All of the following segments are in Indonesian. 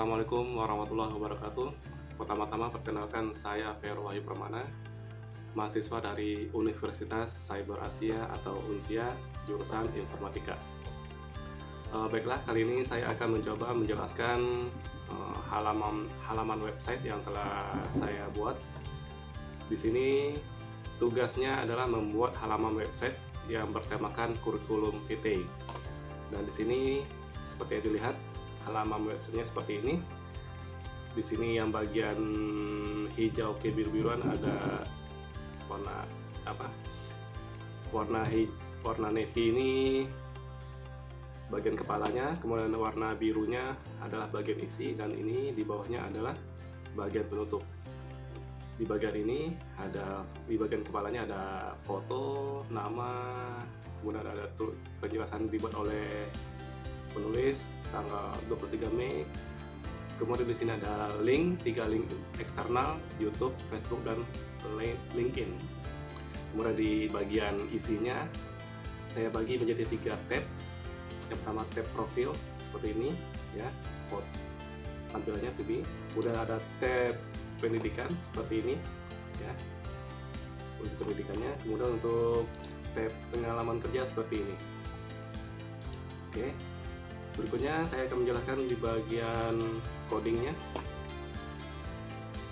Assalamualaikum warahmatullahi wabarakatuh. Pertama-tama perkenalkan saya Vero Wahyu Permana, mahasiswa dari Universitas Cyber Asia atau UNSIA, jurusan Informatika. Baiklah, kali ini saya akan mencoba menjelaskan halaman website yang telah saya buat. Di sini tugasnya adalah membuat halaman website yang bertemakan kurikulum vitae. Dan di sini seperti yang dilihat, halaman websitenya seperti ini. Di sini yang bagian hijau kebiru-biruan ada warna warna navy ini bagian kepalanya, kemudian warna birunya adalah bagian isi, dan ini di bawahnya adalah bagian penutup. Di bagian kepalanya ada foto, nama, kemudian ada penjelasan dibuat oleh penulis tanggal 23 Mei. Kemudian di sini ada link, 3 link eksternal, YouTube, Facebook, dan LinkedIn. Kemudian di bagian isinya saya bagi menjadi 3 tab. Yang pertama tab profil seperti ini ya, tampilannya TV. Kemudian ada tab pendidikan seperti ini ya, untuk pendidikannya. Kemudian untuk tab pengalaman kerja seperti ini. Oke, berikutnya saya akan menjelaskan di bagian codingnya.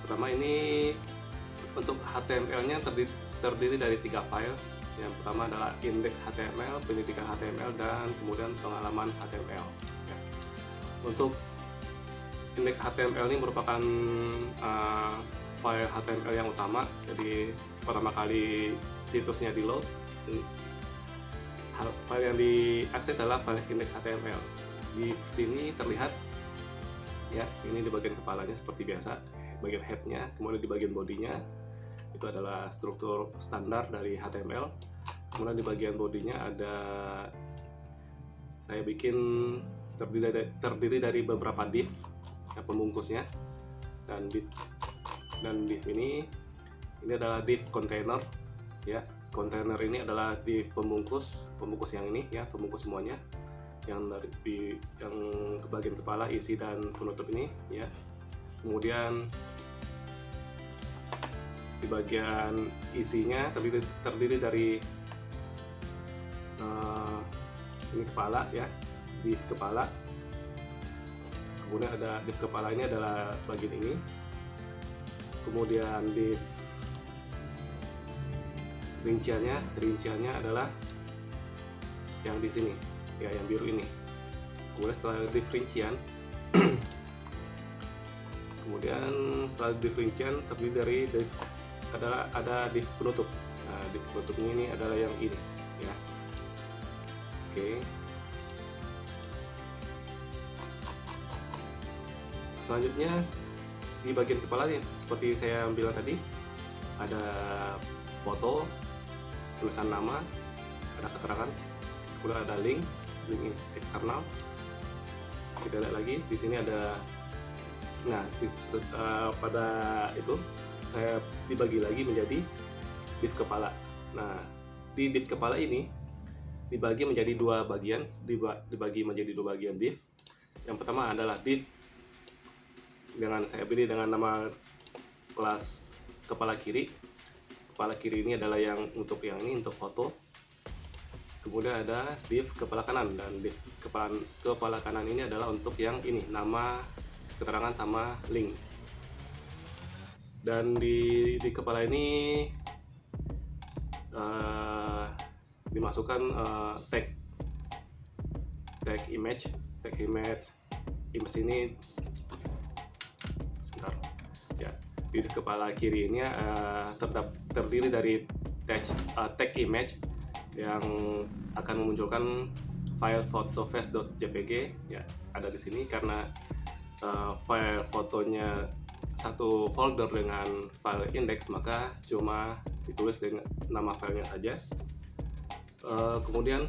Pertama, ini untuk HTML-nya terdiri dari 3 file. Yang pertama adalah index HTML, pendidikan HTML, dan kemudian pengalaman HTML ya. Untuk index HTML ini merupakan file HTML yang utama. Jadi pertama kali situsnya di load, file yang diakses adalah file index HTML. Di sini terlihat ya, ini di bagian kepalanya seperti biasa, bagian headnya. Kemudian di bagian bodinya itu adalah struktur standar dari HTML. Kemudian di bagian bodinya ada, saya bikin terdiri dari beberapa div ya, pembungkusnya, dan div ini adalah div container ya. Container ini adalah div pembungkus yang ini ya, pembungkus semuanya yang ke bagian kepala, isi, dan penutup ini ya. Kemudian di bagian isinya terdiri dari ini kepala ya, div kepala. Kemudian ada div kepala, ini adalah bagian ini. Kemudian div rinciannya adalah yang di sini ya, yang biru ini. Kemudian setelah div rincian terdiri dari div, ada div penutup. Nah, div penutupnya ini adalah yang ini ya. Oke. Selanjutnya di bagian kepala seperti saya bilang tadi, ada foto, tulisan nama, ada keterangan, kemudian ada link eksternal. Kita lihat lagi di sini ada, pada itu saya dibagi lagi menjadi div kepala. Nah, di div kepala ini dibagi menjadi 2 bagian, dibagi menjadi 2 bagian div. Yang pertama adalah div saya beri dengan nama kelas kepala kiri. Kepala kiri ini adalah yang untuk ini, untuk foto. Kemudian ada div kepala kanan, dan div kepala kanan ini adalah untuk yang ini, nama, keterangan, sama link. Dan di kepala ini dimasukkan tag image ini sebentar ya. Di kepala kiri ini terdiri dari tag image yang akan memunculkan file photofest.jpg ya, ada di sini. Karena file fotonya satu folder dengan file index, maka cuma ditulis dengan nama filenya saja. Kemudian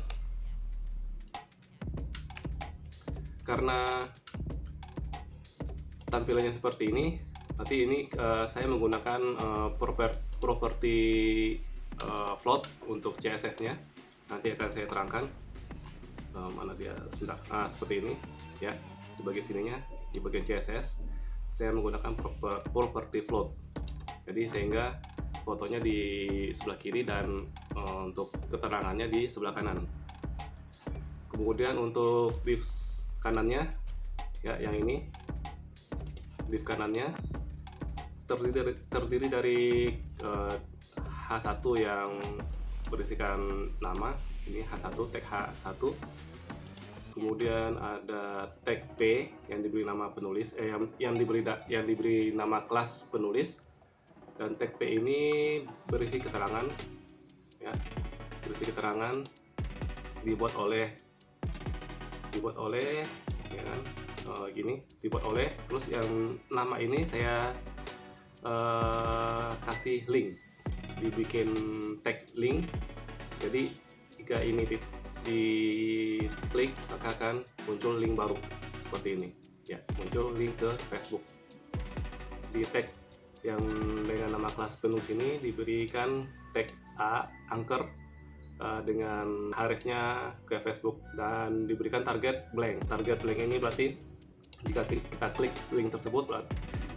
karena tampilannya seperti ini, nanti ini saya menggunakan property float untuk CSS-nya. Nanti akan saya terangkan mana dia sebentar. Seperti ini ya, di bagian sininya di bagian CSS saya menggunakan property float. Jadi sehingga fotonya di sebelah kiri dan untuk keterangannya di sebelah kanan. Kemudian untuk div kanannya ya, yang ini div kanannya terdiri dari H1 yang berisikan nama, ini H1, tag H1. Kemudian ada tag P yang diberi nama penulis, yang diberi nama kelas penulis, dan tag P ini berisi keterangan, ya, berisi keterangan dibuat oleh, ya kan, gini, dibuat oleh. Terus yang nama ini saya kasih link, dibikin tag link. Jadi jika ini diklik maka akan muncul link baru seperti ini ya, muncul link ke Facebook. Di tag yang dengan nama kelas penulis ini diberikan tag A anchor dengan hrefnya ke Facebook dan diberikan target blank. Target blank ini berarti jika kita klik link tersebut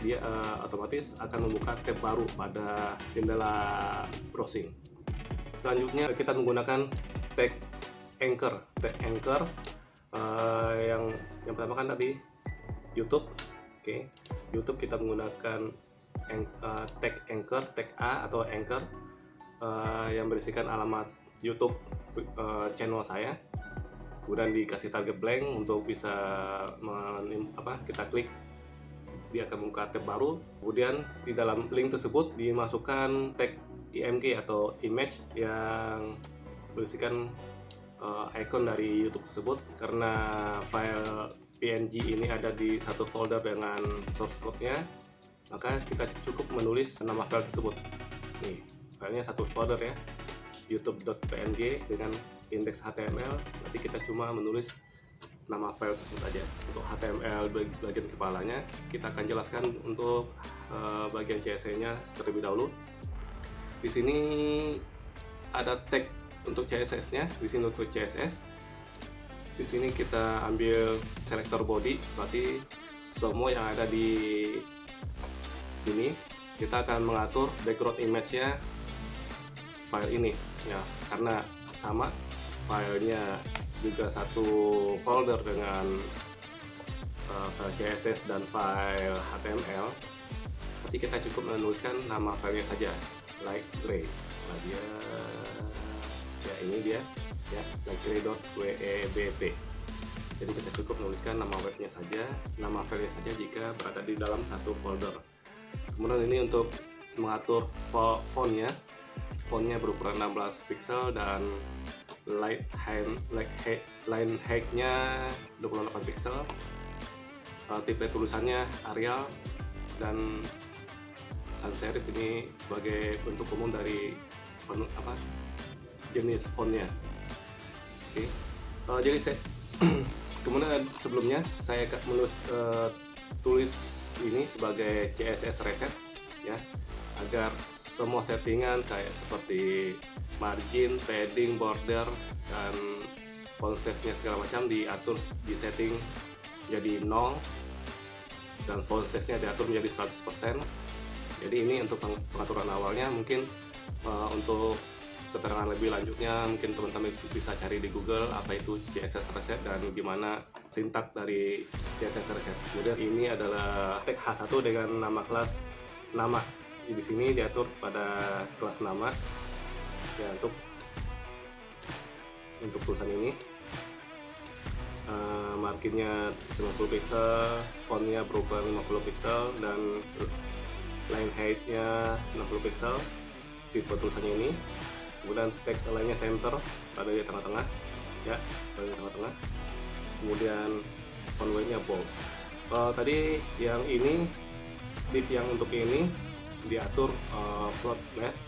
dia otomatis akan membuka tab baru pada jendela browsing. Selanjutnya kita menggunakan tag anchor. Yang pertama kan tadi YouTube. Oke. YouTube kita menggunakan tag anchor, tag A atau anchor yang berisikan alamat YouTube channel saya. Kemudian dikasih target blank untuk bisa kita klik, dia akan membuka tab baru. Kemudian di dalam link tersebut dimasukkan tag img atau image yang berisikan icon dari YouTube tersebut. Karena file PNG ini ada di satu folder dengan source code-nya, maka kita cukup menulis nama file tersebut. Nih, filenya satu folder ya, youtube.png dengan indeks HTML. Nanti kita cuma menulis nama file tersebut aja. Untuk HTML bagian kepalanya kita akan jelaskan untuk bagian CSS-nya terlebih dahulu. Di sini ada tag untuk CSS-nya. Di sini untuk CSS. Di sini kita ambil selector body, berarti semua yang ada di sini kita akan mengatur background image-nya file ini ya, karena sama filenya juga satu folder dengan file CSS dan file HTML. Nanti kita cukup menuliskan nama filenya saja, like gray. Nah, ini dia ya, likegray.webp. Jadi kita cukup menuliskan nama webnya saja, nama filenya saja jika berada di dalam satu folder. Kemudian ini untuk mengatur fontnya berukuran 16 pixel dan line height-nya 28 pixel. Tipe tulisannya Arial dan sans serif ini sebagai bentuk umum dari jenis fontnya. Oke. Jadi saya kemudian sebelumnya saya tulis ini sebagai CSS reset ya, agar semua settingan kayak seperti margin, padding, border, dan font size-nya segala macam diatur, di setting jadi 0 dan font size-nya diatur menjadi 100%. Jadi ini untuk pengaturan awalnya. Mungkin untuk keterangan lebih lanjutnya mungkin teman-teman bisa cari di Google apa itu CSS reset dan gimana sintak dari CSS reset. Kemudian ini adalah tag H1 dengan nama kelas nama. Di sini diatur pada kelas nama ya, untuk tulisan ini marginnya 90 pixel, fontnya berukuran 50 pixel, dan line height-nya 60 pixel. Tipe tulisannya ini. Kemudian teks align-nya center, ada di tengah-tengah ya, ada di tengah-tengah. Kemudian font weight-nya bold. Tadi yang ini, div yang untuk ini diatur float left,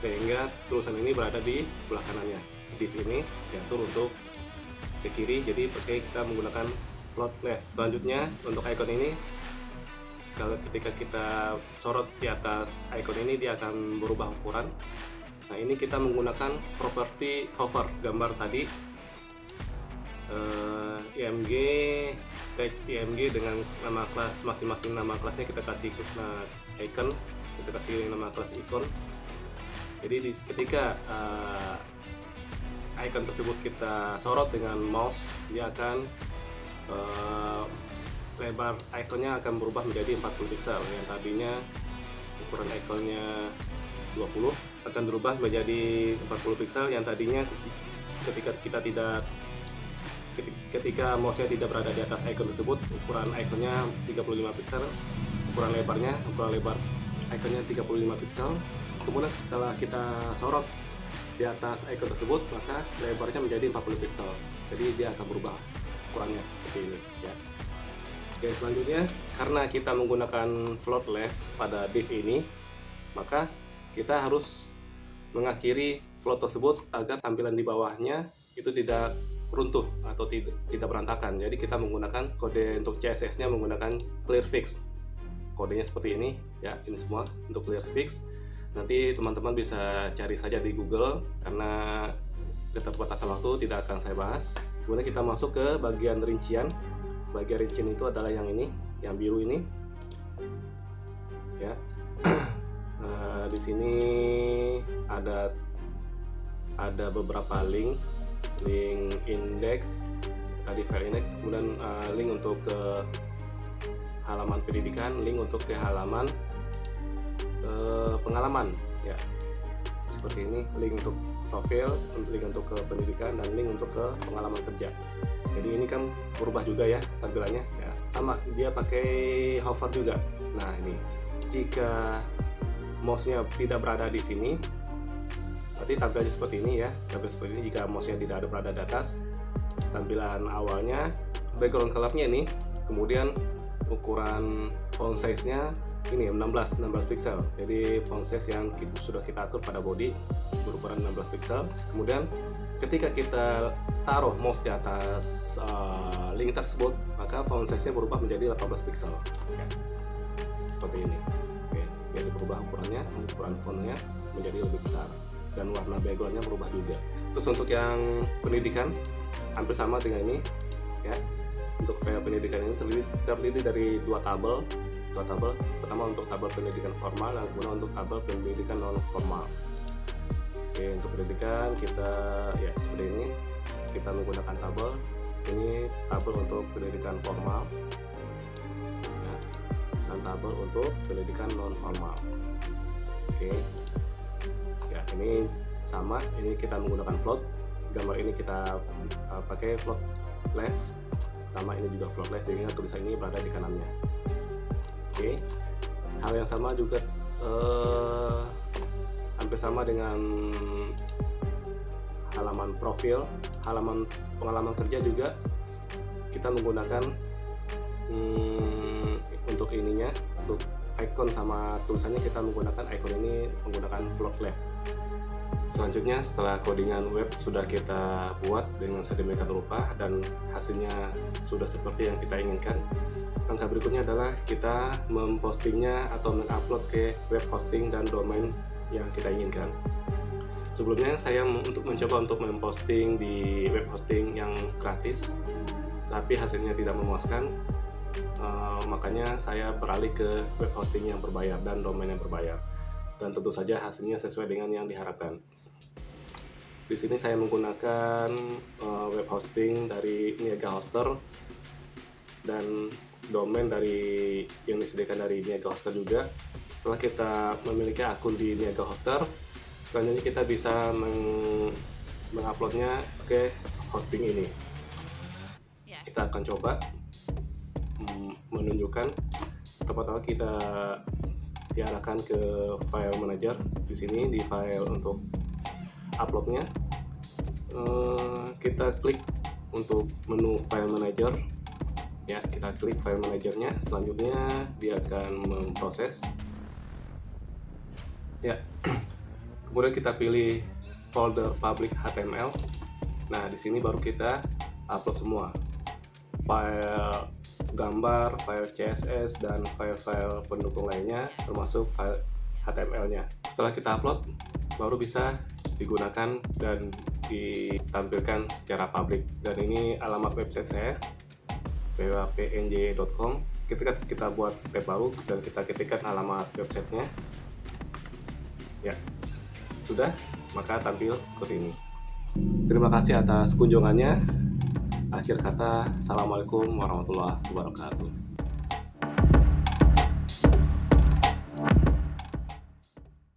sehingga tulisan ini berada di sebelah kanannya. Div ini diatur untuk ke kiri, jadi kita menggunakan float left. Selanjutnya untuk icon ini, kalau ketika kita sorot di atas icon ini dia akan berubah ukuran. Nah, ini kita menggunakan properti hover gambar tadi IMG, text IMG dengan nama kelas masing-masing. Nama kelasnya kita kasih icon, kita kasih nama kelas icon. Jadi ketika icon tersebut kita sorot dengan mouse, dia akan lebar iconnya akan berubah menjadi 40 pixel. Yang tadinya ukuran iconnya 20 akan berubah menjadi 40 pixel. Yang tadinya ketika mouse-nya tidak berada di atas icon tersebut, ukuran iconnya 35 pixel, ukuran lebar iconnya 35 pixel. Kemudian setelah kita sorot di atas icon tersebut, maka lebarnya menjadi 40 pixel. Jadi dia akan berubah ukurannya seperti ini ya. Oke, selanjutnya karena kita menggunakan float left pada div ini, maka kita harus mengakhiri float tersebut agar tampilan di bawahnya itu tidak runtuh atau tidak berantakan. Jadi kita menggunakan kode untuk CSS-nya menggunakan clearfix. Kodenya seperti ini ya, ini semua untuk clearfix. Nanti teman-teman bisa cari saja di Google karena keterbatasan waktu tidak akan saya bahas. Kemudian kita masuk ke bagian rincian. Bagian rincian itu adalah yang ini, yang biru ini. Ya. Di sini ada beberapa link index, tadi file index, kemudian link untuk ke halaman pendidikan, link untuk ke halaman pengalaman ya, seperti ini, link untuk profil, link untuk ke pendidikan, dan link untuk ke pengalaman kerja. Jadi ini kan berubah juga ya tampilannya ya, sama dia pakai hover juga. Nah ini jika mouse-nya tidak berada di sini, berarti tampilannya seperti ini ya, tampilan seperti ini. Jika mouse-nya tidak ada berada di atas, tampilan awalnya background color-nya ini, kemudian ukuran font size-nya ini 16 pixel. Jadi font size yang sudah kita atur pada body berukuran 16 pixel. Kemudian ketika kita taruh mouse di atas link tersebut, maka font size-nya berubah menjadi 18 pixel ya. Seperti ini. Oke, jadi berubah ukuran fontnya menjadi lebih besar dan warna background-nya berubah juga. Terus untuk yang pendidikan hampir sama dengan ini ya. Untuk file pendidikan ini terdiri dari dua tabel. Pertama untuk tabel pendidikan formal dan kemudian untuk tabel pendidikan non formal. Oke, untuk pendidikan kita ya seperti ini, kita menggunakan tabel ini, tabel untuk pendidikan formal ya, dan tabel untuk pendidikan non formal. Oke ya, ini sama, ini kita menggunakan float. Gambar ini kita pakai float left, sama ini juga float left, sehingga tulisan ini berada di kanannya. Oke, hal yang sama juga hampir sama dengan halaman profil, halaman pengalaman kerja juga kita menggunakan untuk ininya, untuk icon sama tulisannya kita menggunakan icon ini menggunakan float left. Selanjutnya setelah codingan web sudah kita buat dengan sedemikian rupa dan hasilnya sudah seperti yang kita inginkan, langkah berikutnya adalah kita mempostingnya atau mengupload ke web hosting dan domain yang kita inginkan. Sebelumnya saya mencoba untuk memposting di web hosting yang gratis, tapi hasilnya tidak memuaskan. Makanya saya beralih ke web hosting yang berbayar dan domain yang berbayar, dan tentu saja hasilnya sesuai dengan yang diharapkan. Di sini saya menggunakan web hosting dari Niaga Hoster dan domain dari yang disediakan dari Niaga Hoster juga. Setelah kita memiliki akun di Niaga Hoster, selanjutnya kita bisa menguploadnya ke hosting ini. Kita akan coba menunjukkan. Pertama kita diarahkan ke file manager. Di sini di file untuk uploadnya, kita klik untuk menu file manager ya, kita klik file manajernya. Selanjutnya dia akan memproses ya. Kemudian kita pilih folder public HTML. Nah di sini baru kita upload semua file gambar, file CSS, dan file-file pendukung lainnya, termasuk file HTML-nya. Setelah kita upload, baru bisa digunakan dan ditampilkan secara publik. Dan ini alamat website saya, www.pnj.com. Ketika kita buat tab baru dan kita ketikkan alamat websitenya, ya sudah, maka tampil seperti ini. Terima kasih atas kunjungannya. Akhir kata, Assalamualaikum warahmatullahi wabarakatuh.